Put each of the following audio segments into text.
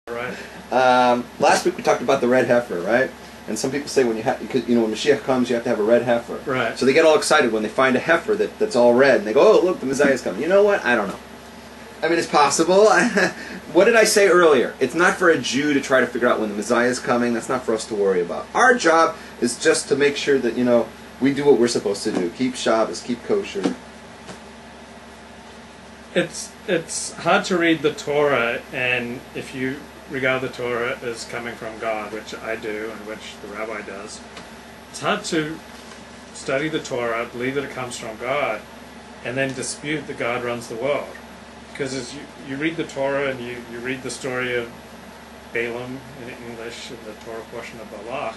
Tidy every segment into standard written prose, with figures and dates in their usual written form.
Right. Last week we talked about the red heifer, right? And some people say when when Mashiach comes, you have to have a red heifer. Right. So they get all excited when they find a heifer that's all red, and they go, "Oh, look, the Messiah's coming." You know what? I don't know. I mean, it's possible. What did I say earlier? It's not for a Jew to try to figure out when the Messiah is coming. That's not for us to worry about. Our job is just to make sure that we do what we're supposed to do: keep Shabbos, keep kosher. It's hard to read the Torah, and if you regard the Torah as coming from God, which I do and which the rabbi does, it's hard to study the Torah, believe that it comes from God, and then dispute that God runs the world. Because as you read the Torah and you read the story of Balaam in English and the Torah portion of Balak,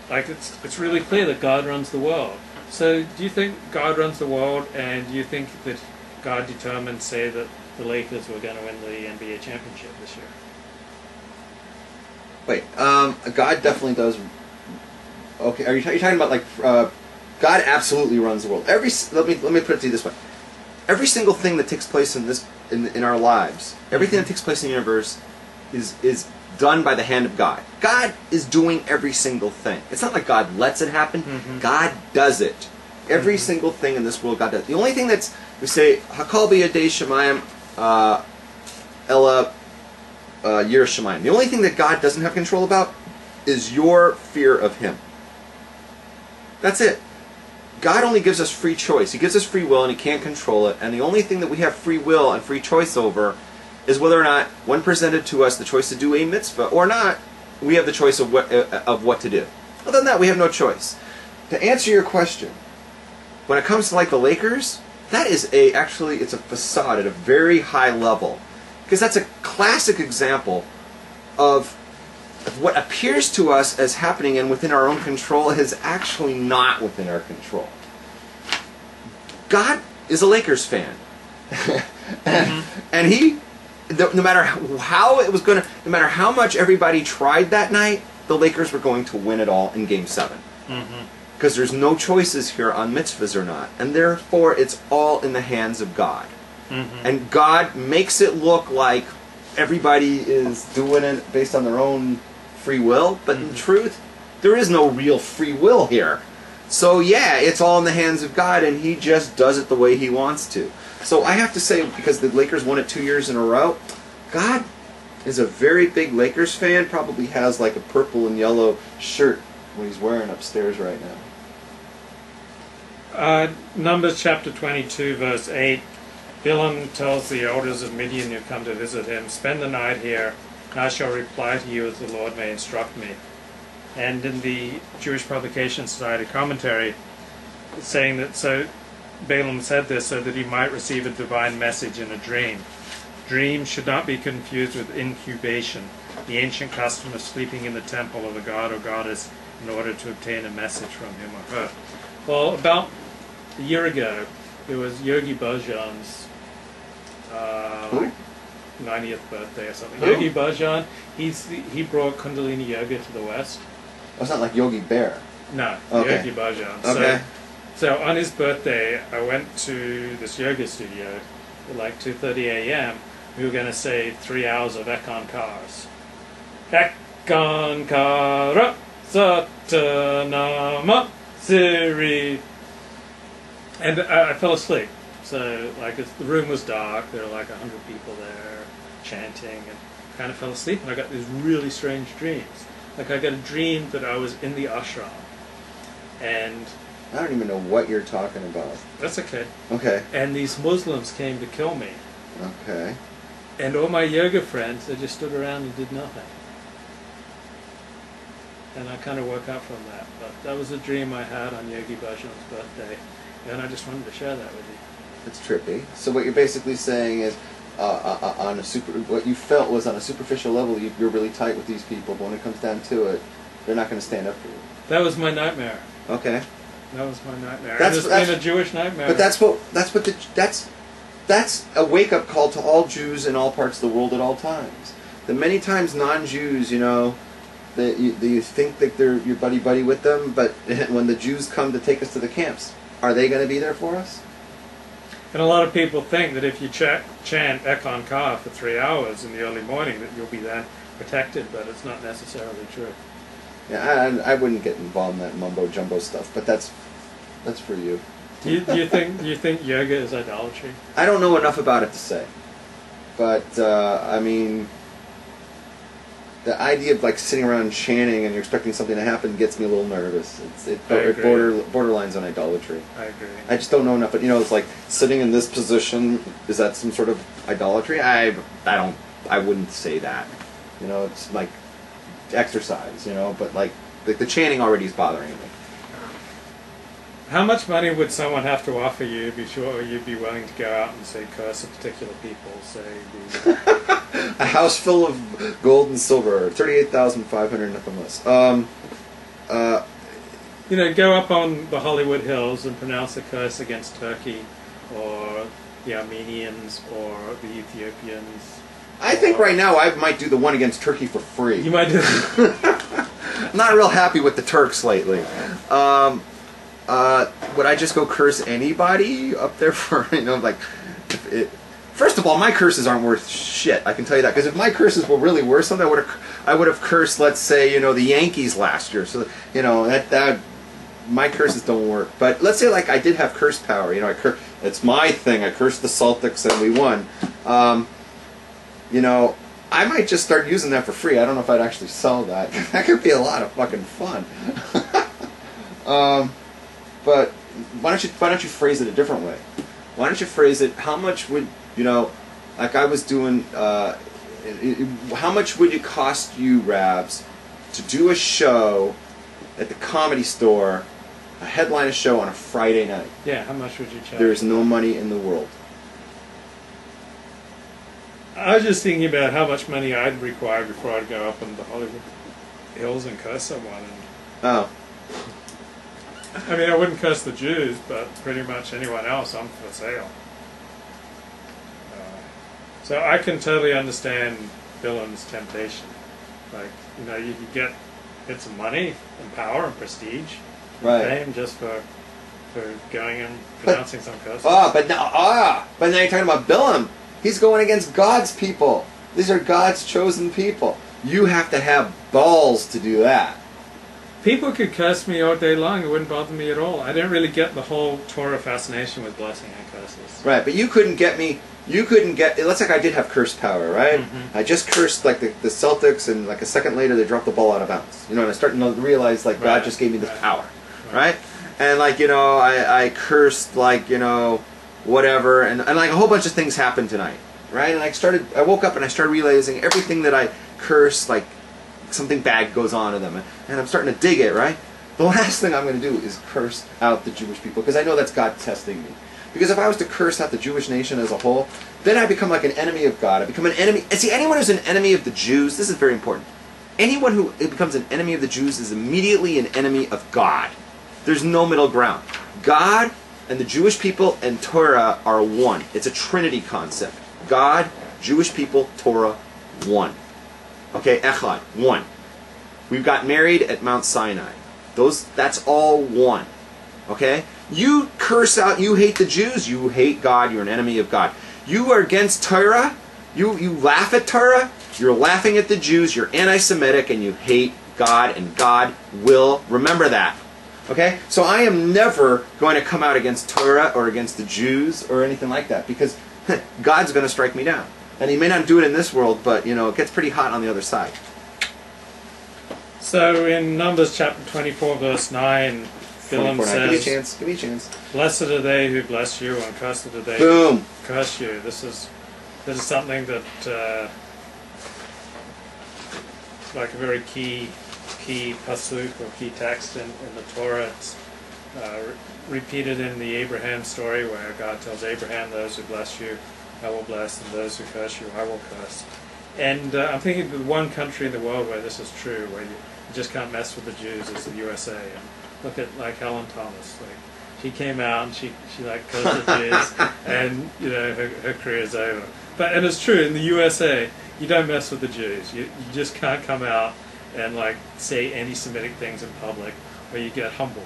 like it's really clear that God runs the world. So do you think God runs the world, and do you think that God determined, say, that the Lakers were going to win the NBA championship this year? Wait, God definitely does. Okay, are you talking about God absolutely runs the world? Let me put it to you this way: every single thing that takes place in our lives, everything that takes place in the universe, is done by the hand of God. God is doing every single thing. It's not like God lets it happen. Mm-hmm. God does it. Every single thing in this world, God does. The only thing we say, Hakol b'yadei Shemayim, Ella Yir Shemayim. The only thing that God doesn't have control about is your fear of Him. That's it. God only gives us free choice. He gives us free will, and He can't control it. And the only thing that we have free will and free choice over is whether or not, when presented to us the choice to do a mitzvah or not, we have the choice of what to do. Other than that, we have no choice. To answer your question, when it comes to the Lakers, that is it's a facade at a very high level, because that's a classic example of what appears to us as happening and within our own control is actually not within our control. God is a Lakers fan, and He, no matter how it was going to, no matter how much everybody tried that night, the Lakers were going to win it all in Game 7. Because there's no choices here on mitzvahs or not, and therefore it's all in the hands of God. And God makes it look like everybody is doing it based on their own free will, but in truth, there is no real free will here. So yeah, it's all in the hands of God, and He just does it the way He wants to. So I have to say, because the Lakers won it 2 years in a row, God is a very big Lakers fan, probably has like a purple and yellow shirt what he's wearing upstairs right now. Numbers chapter 22, verse 8. Balaam tells the elders of Midian who come to visit him, "Spend the night here, and I shall reply to you as the Lord may instruct me." And in the Jewish Publication Society commentary, it's saying that Balaam said this so that he might receive a divine message in a dream. Dreams should not be confused with incubation, the ancient custom of sleeping in the temple of a god or goddess in order to obtain a message from him or her. Well, about a year ago, it was Yogi Bhajan's 90th birthday or something. Who? Yogi Bhajan, he brought Kundalini Yoga to the West. Oh, it's not like Yogi Bear. No, Okay. Yogi Bhajan. Okay. So on his birthday, I went to this yoga studio at like 2:30 a.m. We were going to say 3 hours of Ekon Cars. Ekon Kara Satanama Siri. And I fell asleep. So the room was dark. There were like 100 people there chanting, and kind of fell asleep. And I got these really strange dreams. Like I got a dream that I was in the ashram, and I don't even know what you're talking about. that's okay. Okay. And these Muslims came to kill me. Okay. And all my yoga friends, they just stood around and did nothing. And I kind of woke up from that. But that was a dream I had on Yogi Bhajan's birthday. And I just wanted to share that with you. It's trippy. So what you're basically saying is, what you felt was on a superficial level, you're really tight with these people, but when it comes down to it, they're not going to stand up for you. That was my nightmare. Okay. That was my nightmare. That's been a Jewish nightmare. But that's a wake-up call to all Jews in all parts of the world at all times. That many times non-Jews, that you think that you're buddy-buddy with them, but when the Jews come to take us to the camps, are they going to be there for us? And a lot of people think that if you chant Ekon Ka for 3 hours in the early morning, that you'll be then protected, but it's not necessarily true. Yeah, I wouldn't get involved in that mumbo jumbo stuff, but that's for you. Do you think yoga is idolatry? I don't know enough about it to say, but I mean, the idea of like sitting around chanting and you're expecting something to happen gets me a little nervous. It borderlines on idolatry. I agree. I just don't know enough. But it's like sitting in this position. Is that some sort of idolatry? I wouldn't say that. It's like exercise. But like the chanting already is bothering me. How much money would someone have to offer you before you'd be willing to go out and say curse a particular people? Say a house full of gold and silver, 38,500, nothing less. Go up on the Hollywood Hills and pronounce a curse against Turkey, or the Armenians, or the Ethiopians. I think right now I might do the one against Turkey for free. You might do. I'm not real happy with the Turks lately. Would I just go curse anybody up there for, like, first of all, my curses aren't worth shit, I can tell you that, because if my curses were really worth something, I would have cursed, let's say, the Yankees last year, so, that my curses don't work, but let's say, like, I did have curse power, it's my thing, I cursed the Celtics and we won, I might just start using that for free. I don't know if I'd actually sell that. That could be a lot of fucking fun. But why don't you phrase it a different way? Why don't you phrase it? How much would like I was doing? How much would it cost you, Rabs, to do a show at the Comedy Store, headline a show on a Friday night? Yeah, how much would you charge? There's no money in the world. I was just thinking about how much money I'd require before I'd go up in the Hollywood Hills and curse someone. Oh. I mean, I wouldn't curse the Jews, but pretty much anyone else, I'm for sale. So I can totally understand Bilam's temptation. Like, you could get some money and power and prestige, right? Fame just for going and pronouncing some curses. But now you're talking about Bilam. He's going against God's people. These are God's chosen people. You have to have balls to do that. People could curse me all day long. It wouldn't bother me at all. I didn't really get the whole Torah fascination with blessing and curses. Right, but you couldn't get me. You couldn't get. Let's say I did have curse power, right? Mm-hmm. I just cursed like the Celtics, and like a second later they dropped the ball out of bounds. And I'm starting to realize like God just gave me this power, right? And like I cursed like whatever, and like a whole bunch of things happened tonight, right? And I woke up and I started realizing everything that I cursed, like something bad goes on to them, and I'm starting to dig it, right? The last thing I'm going to do is curse out the Jewish people, because I know that's God testing me. Because if I was to curse out the Jewish nation as a whole, then I become like an enemy of God. I become an enemy. And see, anyone who's an enemy of the Jews, this is very important. Anyone who becomes an enemy of the Jews is immediately an enemy of God. There's no middle ground. God and the Jewish people and Torah are one. It's a Trinity concept. God, Jewish people, Torah, one. Okay, Echad, one. We've got married at Mount Sinai. That's all one. Okay? You curse out, you hate the Jews, you hate God, you're an enemy of God. You are against Torah, you laugh at Torah, you're laughing at the Jews, you're anti-Semitic, and you hate God, and God will remember that. Okay? So I am never going to come out against Torah or against the Jews or anything like that, because God's going to strike me down. And he may not do it in this world, but it gets pretty hot on the other side. So in Numbers chapter 24, verse 9, Bilam says, Give me a chance. Blessed are they who bless you, and cursed are they Boom. who curse you. This is something that like a very key pasuk or key text in the Torah. It's repeated in the Abraham story, where God tells Abraham, those who bless you I will bless, and those who curse you I will curse. And I'm thinking the one country in the world where this is true, where you just can't mess with the Jews, is the USA. And look at like Helen Thomas. Like, she came out and she like cursed the Jews, and her career's over. And it's true in the USA, you don't mess with the Jews. You just can't come out and like say anti-Semitic things in public, or you get humbled.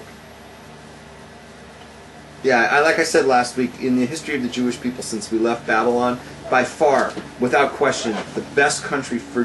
Yeah, like I said last week, in the history of the Jewish people since we left Babylon, by far, without question, the best country for